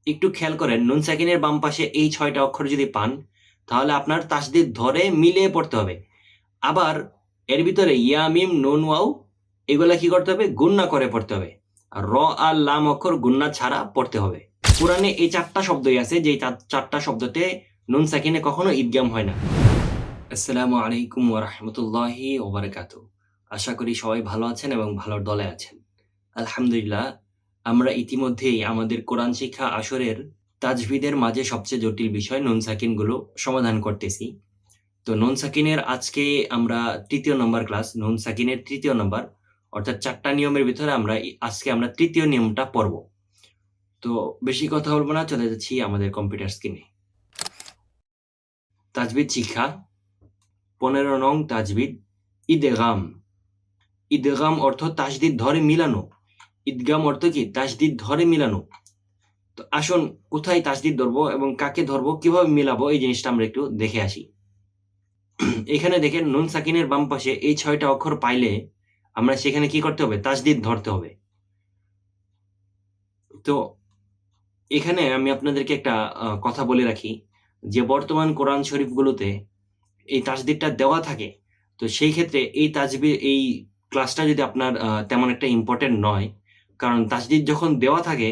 একটু খেয়াল করেন, নুন সাকিনের বাম পাশে এই 6টা অক্ষর যদি পান তাহলে আপনার তাসদিদ ধরে মিলিয়ে পড়তে হবে। আবার এর ভিতরে ইয়া মিম নুন ওয়াও এগুলা কি করতে হবে? গুণনা করে পড়তে হবে। আর র আর লাম অক্ষর গুণনা ছাড়া পড়তে হবে। কোরআনে এই 4টা শব্দই আছে, যে 4টা শব্দতে নুন সাকিনে কখনো ইদগাম হয় না। আসসালামু আলাইকুম ওয়া রাহমাতুল্লাহি ওয়া বারাকাতুহু। আশা করি সবাই ভালো আছেন এবং ভালোর দলে আছেন। আলহামদুলিল্লাহ, আমরা ইতিমধ্যেই আমাদের কোরআন শিক্ষা আসরের তাজভিদের মাঝে সবচেয়ে জটিল বিষয় নুন সাকিনগুলো সমাধান করতেছি। তো নুন সাকিনের আজকে আমরা ৩য় নম্বর ক্লাস, নুন সাকিনের ৩য় নম্বর, অর্থাৎ 4টা নিয়মের ভিতরে আজকে আমরা ৩য় নিয়মটা পড়ব। তো বেশি কথা বলবো না, চলে যাচ্ছি আমাদের কম্পিউটার স্ক্রিনে। তাজভিদ শিক্ষা 15 নং তাজভিদ ইদগাম। ইদগাম অর্থ তাসদিদ ধরে মিলানো। ইদগাম অর্থ কি? তাসদিদ ধরে মিলানো। তো আসুন, কোথায় তাসদিদ ধরবো এবং কাকে ধরবো, কিভাবে মিলাবো, এই জিনিসটা আমরা একটু দেখে আসি। এখানে দেখেন, নুন সাকিনের বাম পাশে এই 6টা অক্ষর পাইলে আমরা সেখানে কি করতে হবে? তাসদিদ ধরতে হবে। তো এখানে আমি আপনাদেরকে একটা কথা বলে রাখি, যে বর্তমান কোরআন শরীফগুলোতে এই তাসদিদটা দেওয়া থাকে। তো সেই ক্ষেত্রে এই ক্লাসটা যদি আপনার তেমন একটা ইম্পর্টেন্ট নয়, কারণ তাসদিদ যখন দেওয়া থাকে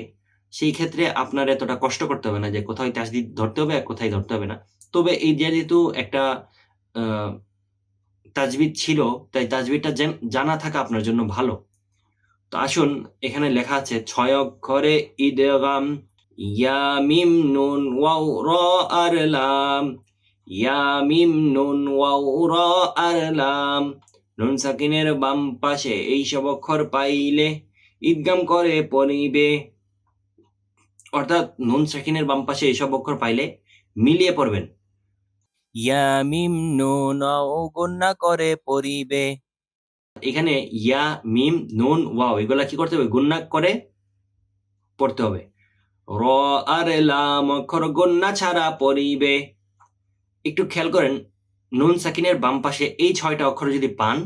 সেই ক্ষেত্রে আপনার এতটা কষ্ট করতে হবে না যে কোথায় তাসদিদ ধরতে হবে আর কোথায় ধরতে হবে না। তবে এই যেহেতু একটা আহ, তাজবিদ ছিল, তাই তাজবিদটা জানা থাকা আপনার জন্য ভালো। তো আসুন, এখানে লেখা আছে 6 অক্ষরে ইদগাম, ইয়া মিম নুন ওয়াও র আর লাম, ইয়া মিম নুন ওয়াও র আর লাম। নুন সাকিনের বাম পাশে এই সব অক্ষর পাইলে ইদগাম করে পড়িবে। অর্থাৎ নুন সাকিনের বাম পাশে এইসব অক্ষর পাইলে মিলিয়ে পড়বেন। ইয়া মিম নুন ওয়াও গুণনা করে পড়িবে। এখানে ইয়া মিম নুন ওয়াও এগুলা কি করতে হবে? গুণনা করে পড়তে হবে। র আর লাম অক্ষর গুণনা ছাড়া পড়িবে। একটু খেয়াল করেন, নুন সাকিনের বাম পাশে এই 6টা অক্ষর যদি পান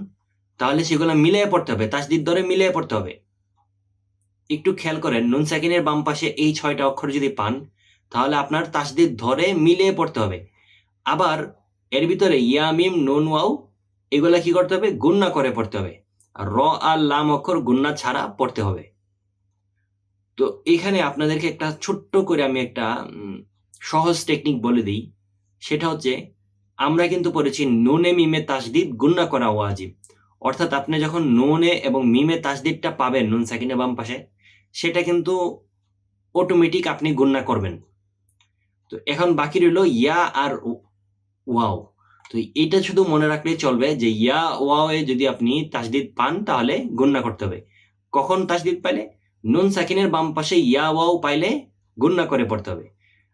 তাহলে সেগুলো মিলিয়ে পড়তে হবে, তাসদিদ ধরে মিলিয়ে পড়তে হবে। একটু খেয়াল করেন, নুন সাকিনের বাম পাশে এই 6টা অক্ষর যদি পান তাহলে আপনার তাসদিদ ধরে মিলিয়ে পড়তে হবে। আবার এর ভিতরে ইয়া মিম নুন ওয়াও এগুলা কি করতে হবে? গুণনা করে পড়তে হবে। আর র আর লাম অক্ষর গুণনা ছাড়া পড়তে হবে। তো এখানে আপনাদেরকে একটা ছোট্ট করে আমি একটা সহজ টেকনিক বলে দিই। সেটা হচ্ছে, আমরা কিন্তু পড়েছি নুনে মিমে তাসদিদ গুণনা করা ওয়াজিব। অর্থাৎ আপনি যখন নুনে এবং মিমে তাসদিদটা পাবেন নুন সাকিনের বাম পাশে, সেটা কিন্তু অটোমেটিক আপনি গুণনা করবেন। তো এখন বাকি রইল ইয়া আর ওয়াও। তো এটা শুধু মনে রাখলেই চলবে যে ইয়া ওয়াও এ যদি আপনি তাসদিদ পান তাহলে গুণনা করতে হবে। কখন তাসদিদ পাইলে? নুন সাকিনের বাম পাশে ইয়া ওয়াও পাইলে গুণনা করে পড়তে হবে।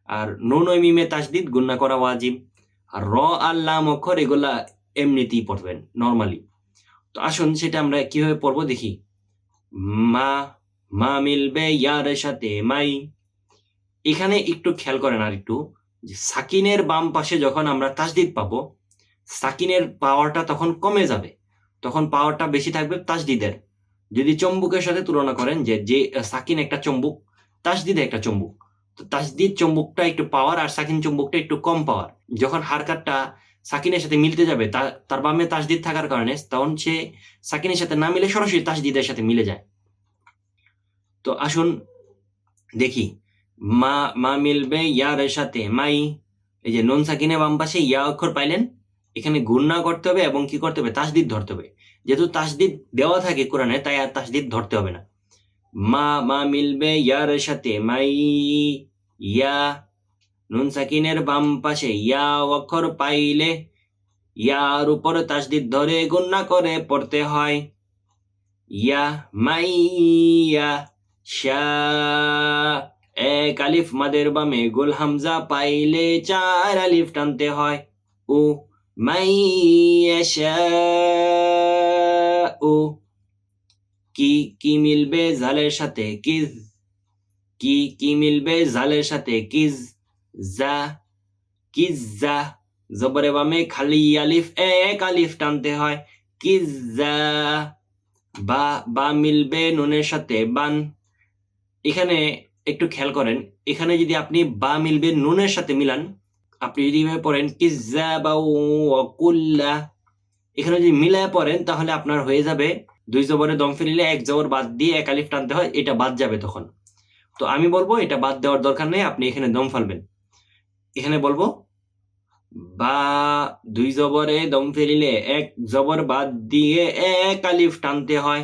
আর নুন ও মিমে তাসদিদ গুণনা করা ওয়াজিব। আর র আর লাম অক্ষর এগুলা এমনিতেই পড়বেন নরমালি। তো আসুন, সেটা আমরা কিভাবে পড়বো দেখি। মা, মা মিলবে ইয়ার সাথে মাই। এখানে একটু খেয়াল করেন আর একটু, যে সাকিনের বাম পাশে যখন আমরা তাসদিদ পাবো, সাকিনের পাওয়ারটা তখন কমে যাবে, তখন পাওয়ারটা বেশি থাকবে তাসদিদের। যদি চম্বুকের সাথে তুলনা করেন, যে যে সাকিন একটা চম্বুক, তাসদিদ একটা চম্বুক, তো তাসদিদ চম্বুকটা একটু পাওয়ার আর সাকিন চম্বুকটা একটু কম পাওয়ার। যখন হারকাতটা সাকিনের সাথে মিলতে যাবে, তার বামে তাসদিদ থাকার কারণে তখন সে সাকিনের সাথে না মিলে সরাসরি তাসদিদের সাথে মিলে যায়। তো আসুন দেখি, মা, মা মিলবে ইয়ার সাথে মাই। এই যে নুন সাকিনে বাম পাশে ইয়া অক্ষর পাইলেন, এখানে গুণনা করতে হবে এবং কি করতে হবে? তাসদিদ ধরতে হবে। যেহেতু তাসদিদ দেওয়া থাকে কোরআনে, তাই আর তাসদিদ ধরতে হবে না। মা, মা মিলবে ইয়ার সাথে মাই, ইয়া। নুন সাকিনের বাম পাশে ইয়া অক্ষর পাইলে ইয়ার উপর তাসদিদ ধরে গুণনা করে পড়তে হয়। ইয়া মাইয়া শা। এক আলিফ মাদের বামে গোল হামজা পাইলে 4 আলিফ টানতে হয়। ও মাইয়াশা। ও কি, কি মিলবে জালের সাথে কিজ। কি, কি মিলবে জালের সাথে কিজ। জা, কিজ্জা। জবরে বামে খালি আলিফ, এক আলিফ টানতে হয়। কিজ্জা। বা, বা মিলবে নুনের সাথে বান। এখানে একটু খেয়াল করেন, এখানে যদি আপনি বা মিলবে নুনের সাথে মিলান, আপনি যদি এভাবে পড়েন কিজ্জাবা ওয়া কুল্লা, এখানে যদি মিলায় পড়েন তাহলে আপনার হয়ে যাবে 2 জবরে দম ফেলিলে 1 জবর বাদ দিয়ে 1 আলিফ টানতে হয়, এটা বাদ যাবে তখন। তো আমি বলবো এটা বাদ দেওয়ার দরকার নেই, আপনি এখানে দম ফালবেন। এখানে বলবো বা 2 জবরে দম ফেলিলে 1 জবর বাদ দিয়ে 1 আলিফ টানতে হয়,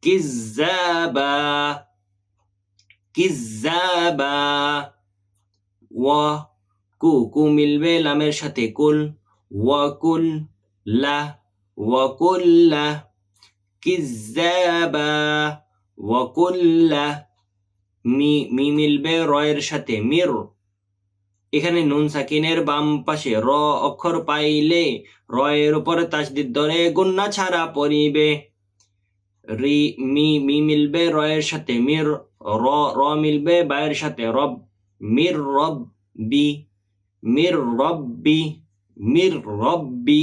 কিজ্জাবা কিজ্জাবা। ওয়া কু মিলবে লামের সাথে কুল, ওয়া কুল লা ওয়া কুল্লা কিজ্জাবা ওয়া কুল্লা। মি মিলবে রয়ের সাথে মির, এখানে নুন সাকিনের বাম পাশে র অক্ষর পাইলে রয়ের উপরে তাসদিদ ধরে গুন্না ছাড়া পড়িবে। মি মিলবে রয়ের সাথে মির, র মিলবে বায়ের সাথে রব, মির রব্বি মির রব্বি মির রব্বি।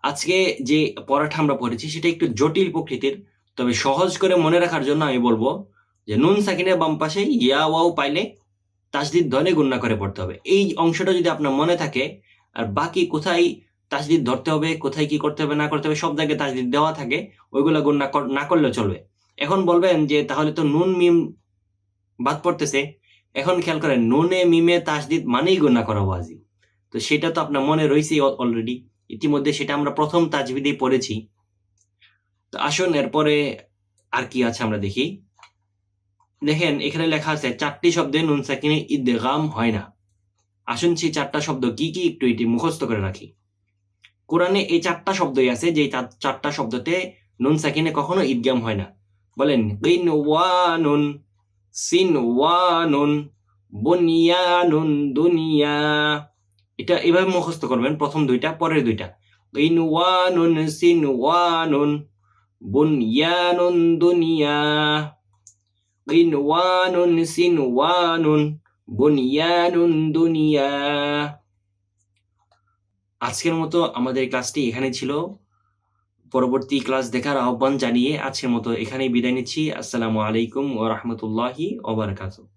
আজকে যে পড়াটা আমরা পড়েছি সেটা একটু জটিল প্রকৃতির, তবে সহজ করে মনে রাখার জন্য আমি বলবো যে নুন সাকিনের বাম পাশে ইয়া ওয়াও পাইলে তাসদিদ ধরে গুন্না করে পড়তে হবে। এই অংশটা যদি আপনার মনে থাকে, আর বাকি কোথায় তাসদিদ ধরতে হবে, কোথায় কি করতে হবে না করতে হবে সব জায়গায় তাসদিদ দেওয়া থাকে, ওইগুলা গুন্না না করলে চলবে। এখন বলবেন যে তাহলে তো নুন মিম বাদ পড়তেছে, এখন খেয়াল করেন নুনে মিমে তাসদিদ মানেই গুন্না করা ওয়াজিব, তো সেটা তো আপনার মনে রয়েছে অলরেডি, ইতিমধ্যে সেটা আমরা প্রথম তাজবিদে পড়েছি। তো আসুন এরপরে আর কি আছে আমরা দেখি। দেখেন এখানে লেখা আছে 4টি শব্দে নুন সাকিনে ইদগাম হয় না। আসুন সেই 4টা শব্দ কি কি একটু এটি মুখস্থ করে রাখি। কোরআনে এই 4টা শব্দই আছে যে 4টা শব্দতে নুন সাকিনে কখনো ইদগাম হয় না। বলেন কিনওয়ানুন, সিনওয়ানুন, বুনিয়ানুন, দুনিয়া। এটা এভাবে মুখস্থ করবেন, প্রথম দুইটা পরের দুইটা। কিনওয়ানুন, সিনওয়ানুন, বুনিয়ানুন, দুনিয়া। কিনওয়ানুন, সিনওয়ানুন, বুনিয়ানুন, দুনিয়া। আজকের মতো আমাদের ক্লাসটি এখানে ছিল। পরবর্তী ক্লাস দেখার আহ্বান জানিয়ে আজকের মতো এখানেই বিদায় নিচ্ছি। আসসালামু আলাইকুম ওয়া রাহমাতুল্লাহি ওয়া বারাকাতুহু।